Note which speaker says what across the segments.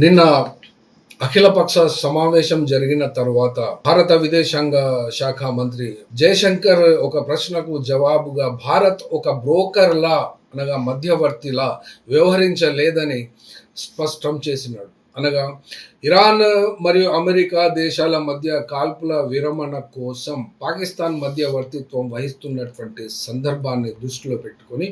Speaker 1: నిన్న అఖిలపక్ష సమావేశం జరిగిన తర్వాత భారత విదేశాంగ శాఖ మంత్రి జయశంకర్ ఒక ప్రశ్నకు జవాబుగా భారత్ ఒక బ్రోకర్‌లా అనగా మధ్యవర్తిలా వ్యవహరించలేదని స్పష్టం చేసినాడు. అనగా ఇరాన్ మరియు అమెరికా దేశాల మధ్య కాల్పుల విరమణ కోసం పాకిస్తాన్ మధ్యవర్తిత్వం వహిస్తున్నటువంటి సందర్భాన్ని దృష్టిలో పెట్టుకొని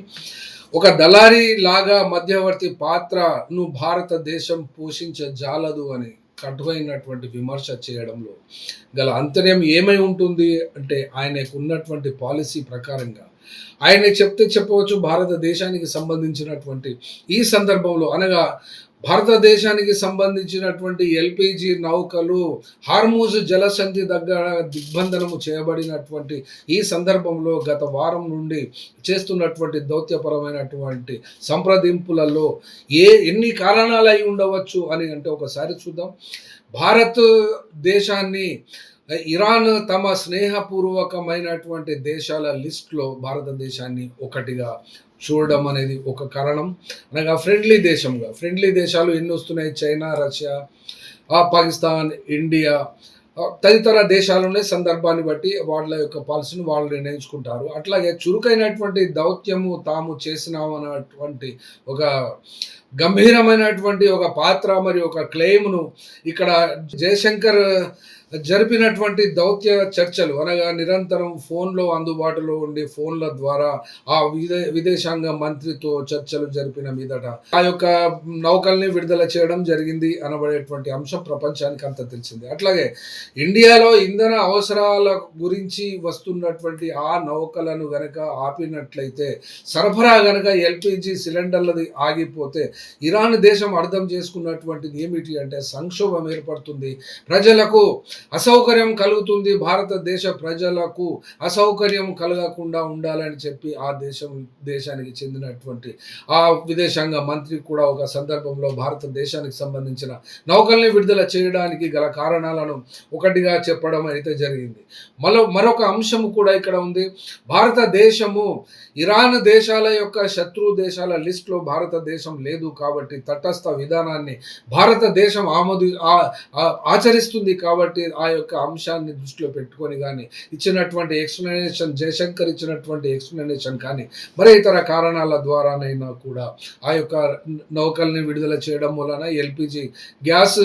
Speaker 1: ఒక దళారీ లాగా మధ్యవర్తి పాత్రను భారతదేశం పోషించజాలదు అని కటువైనటువంటి విమర్శ చేయడంలో గల అంతర్యం ఏమై ఉంటుంది అంటే ఆయనకున్నటువంటి పాలసీ ప్రకారంగా ఆయన చెప్తే చెప్పవచ్చు భారతదేశానికి సంబంధించినటువంటి ఈ సందర్భంలో అనగా భారతదేశానికి సంబంధించినటువంటి ఎల్పిజి నౌకలు హార్మూజ్ జలసంధి దగ్గర దిగ్బంధనము చేయబడినటువంటి ఈ సందర్భంలో గత వారం నుండి చేస్తున్నటువంటి దౌత్యపరమైనటువంటి సంప్రదింపులలో ఎన్ని కారణాలు అయి ఉండవచ్చు అని అంటే ఒకసారి చూద్దాం. భారత్ దేశాన్ని ఇరాన్ తమ స్నేహపూర్వకమైనటువంటి దేశాల లిస్టులో భారతదేశాన్ని ఒకటిగా చూడడం అనేది ఒక కారణం. అనగా ఫ్రెండ్లీ దేశాలు ఎన్ని వస్తున్నాయి, చైనా, రష్యా, పాకిస్తాన్, ఇండియా తదితర దేశాలునే సందర్భాన్ని బట్టి వాళ్ళ యొక్క పాలసీని వాళ్ళు నిర్ణయించుకుంటారు. అట్లాగే చురుకైనటువంటి దౌత్యము తాము చేసినామన్నటువంటి ఒక గంభీరమైనటువంటి ఒక పాత్ర మరియు ఒక క్లెయిమ్ను ఇక్కడ జయశంకర్ జరిపినటువంటి దౌత్య చర్చలు అనగా నిరంతరం ఫోన్లో అందుబాటులో ఉండి ఫోన్ల ద్వారా ఆ విదేశాంగ మంత్రితో చర్చలు జరిపిన మీదట ఆ యొక్క నౌకల్ని విడుదల చేయడం జరిగింది అనబడేటువంటి అంశం ప్రపంచానికి అంత తెలిసింది. అట్లాగే ఇండియాలో ఇంధన అవసరాల గురించి వస్తున్నటువంటి ఆ నౌకలను గనక ఆపినట్లయితే సరఫరా గనక ఎల్పిజి సిలిండర్లది ఆగిపోతే ఇరాన్ దేశం అర్థం చేసుకున్నటువంటిది ఏమిటి అంటే సంక్షోభం ఏర్పడుతుంది, ప్రజలకు అసౌకర్యం కలుగుతుంది, భారతదేశ ప్రజలకు అసౌకర్యం కలగకుండా ఉండాలని చెప్పి ఆ దేశానికి చెందినటువంటి ఆ విదేశాంగ మంత్రి కూడా ఒక సందర్భంలో భారతదేశానికి సంబంధించిన నౌకల్ని విడుదల చేయడానికి గల కారణాలను ఒకటిగా చెప్పడం అయితే జరిగింది. మరొక అంశము కూడా ఇక్కడ ఉంది. భారతదేశము ఇరాన్ దేశాల యొక్క శత్రు దేశాల లిస్టులో భారతదేశం లేదు కాబట్టి తటస్థ విధానాన్ని భారతదేశం ఆచరిస్తుంది కాబట్టి ఆ యొక్క అంశాన్ని దృష్టిలో పెట్టుకొని కానీ ఇచ్చినటువంటి ఎక్స్ప్లెనేషన్ జయశంకర్ ఇచ్చినటువంటి ఎక్స్ప్లెనేషన్ కానీ మరి ఇతర కారణాల ద్వారానైనా కూడా ఆ యొక్క నౌకల్ని విడుదల చేయడం వలన ఎల్పిజి గ్యాస్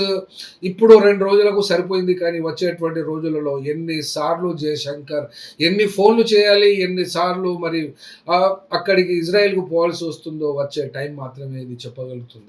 Speaker 1: ఇప్పుడు 2 రోజులకు సరిపోయింది, కానీ వచ్చేటువంటి రోజులలో ఎన్నిసార్లు జయశంకర్ ఎన్ని ఫోన్లు చేయాలి, ఎన్నిసార్లు మరి అక్కడికి ఇజ్రాయెల్కు పోవాల్సి వస్తుందో వచ్చే టైం మాత్రమే ఇది చెప్పగలుగుతుంది.